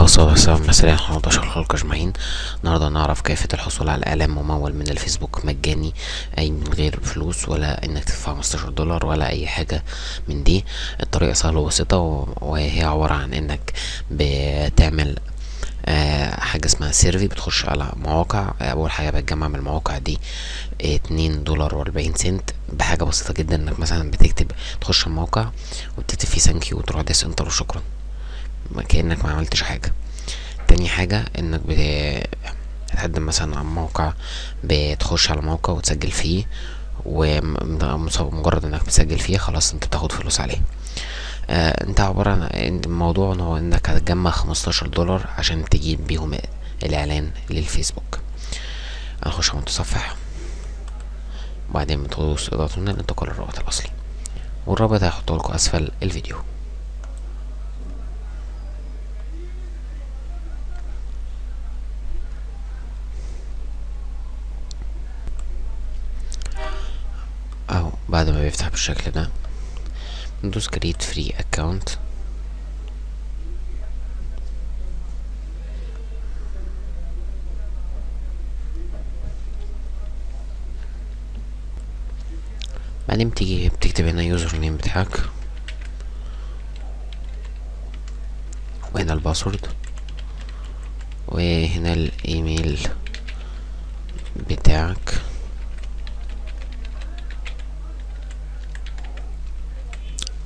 والصلاة والسلام على سيدنا محمد أشرف الخلق أجمعين. النهاردة نعرف كيفية الحصول على إعلان ممول من الفيسبوك مجاني، أي من غير فلوس ولا إنك تدفع 15 دولار ولا أي حاجة من دي. الطريقة سهلة وبسيطة، وهي عبارة عن إنك بتعمل حاجة اسمها سيرفي. بتخش على مواقع، أول حاجة بتجمع من المواقع دي 2 دولار و40 سنت بحاجة بسيطة جدا. إنك مثلا بتكتب، تخش الموقع وبتكتب فيه ثانكيو وتروح داس انتر وشكرا، كأنك ما عملتش حاجة. تاني حاجة انك بتقدم مثلا عن موقع، بتخش على موقع وتسجل فيه، ومجرد انك بتسجل فيه خلاص انت بتاخد فلوس عليه. انت عبارة عن الموضوع هو انك هتجمع 15 دولار عشان تجيب بيهم الاعلان للفيسبوك. هنخش على المتصفح، وبعدين بتدوس اضغط هنا لانتقال الرابط الاصلي، والرابط هيحطه لكم اسفل الفيديو. اهو بعد ما بيفتح بالشكل ده ندوس create free account. بعدين بتيجي بتكتب هنا يوزر نيم بتاعك، وهنا الباسورد، وهنا الايميل بتاعك،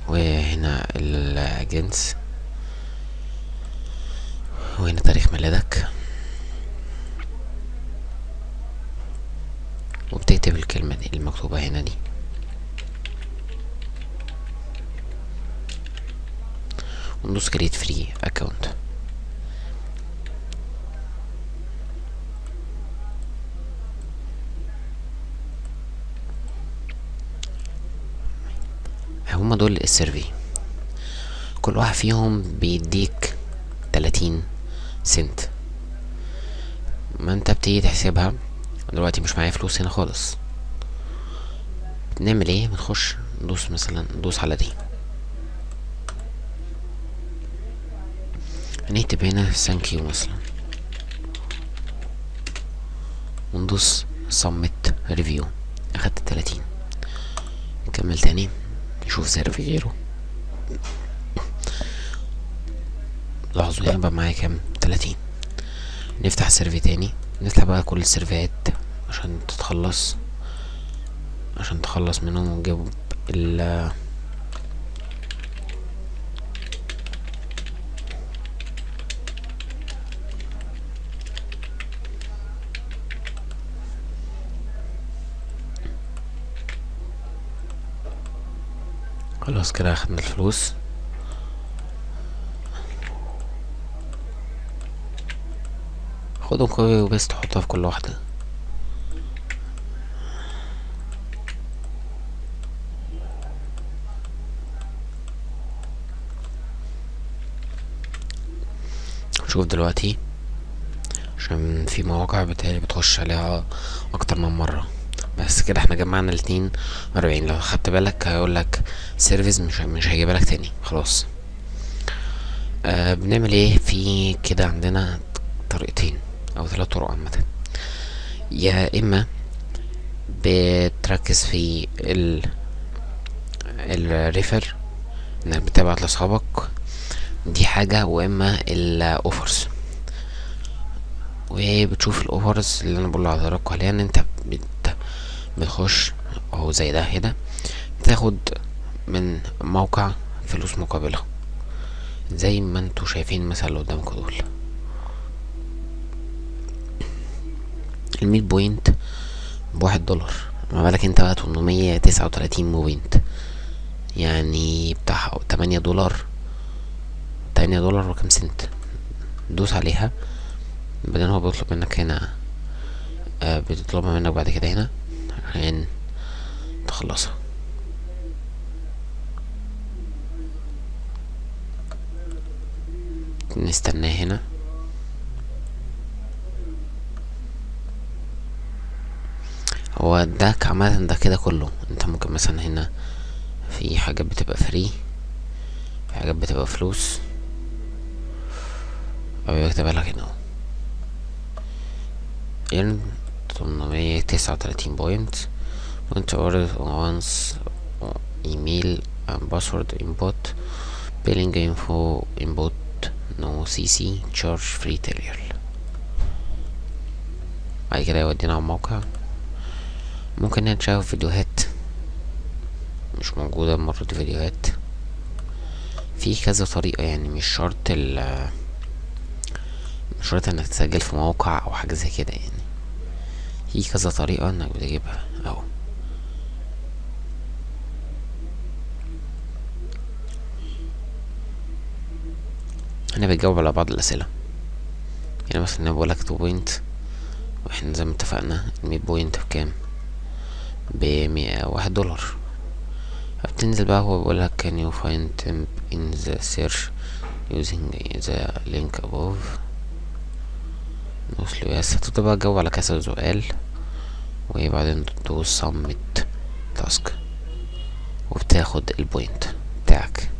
وهنا الجنس، وهنا تاريخ ميلادك، وبتكتب الكلمة دي المكتوبة هنا دي، وندوس create free account. هما دول السيرفي، كل واحد فيهم بيديك 30 سنت. ما انت بتيجي تحسبها دلوقتي، مش معايا فلوس هنا خالص. بنعمل ايه؟ بنخش ندوس مثلا، ندوس على دي، هنكتب هنا ثانكيو مثلا، وندوس submit review. اخدت 30. نكمل تاني نشوف سيرفي غيره. لاحظوا هنا بقى معايا كام؟ 30. نفتح سيرفي تاني، نفتح بقى كل السيرفيات عشان تخلص منهم ونجيب خلاص كده اخدنا الفلوس. خدهم كوبي وبس تحطها في كل واحدة. شوف دلوقتي، عشان في مواقع بتاعي بتخش عليها اكتر من مرة، بس كده احنا جمعنا 42. لو خدت بالك هيقولك سيرفيس، مش هيجيبها لك تاني خلاص. بنعمل ايه في كده؟ عندنا طريقتين او 3 طرق عامة. يا اما بتركز في الريفر، انك بتبعت لاصحابك، دي حاجة، واما الاوفرز، وبتشوف الاوفرز اللي انا بقول لحضراتكم عليها. ان انت بتخش اهو زي ده هنا، تاخد من موقع فلوس مقابلة، زي ما انتوا شايفين مثلا اللي قدامكم دول. 100 بوينت ب1 دولار، ما بالك انت بقى 839 بوينت، يعني بتاع 8 دولار. 8 دولار وكام سنت. دوس عليها، بعدين هو بيطلب منك هنا، بتطلبها منك بعد كده هنا عشان تخلصها. نستناه هنا. هو ده عامة ده كده كله. انت ممكن مثلا هنا في حاجات بتبقى فري، في حاجات بتبقى فلوس. او يكتبها لك هنا اهو. earn 839 بوينت وانت order once email and password input billing info input no cc charge free trial. بعد كده يودينا على الموقع. ممكن نشوف فيديوهات مش موجودة المرة دي، فيديوهات في كذا طريقة، يعني مش شرط انك تسجل في موقع او حاجة زي كده، يعني في كذا طريقة انك بتجيبها اهو. هنا بتجاوب على بعض الاسئلة، يعني مثلا انا بقولك 2 بوينت، واحنا زي ما اتفقنا 100 بوينت بكام؟ ب$101. فبتنزل بقى، هو بيقولك can you find them in the search using the link above. نوصل يس، هتبدأ بقى تجاوب على كذا سؤال وبعدين تدوس submit task وبتاخد البوينت بتاعك.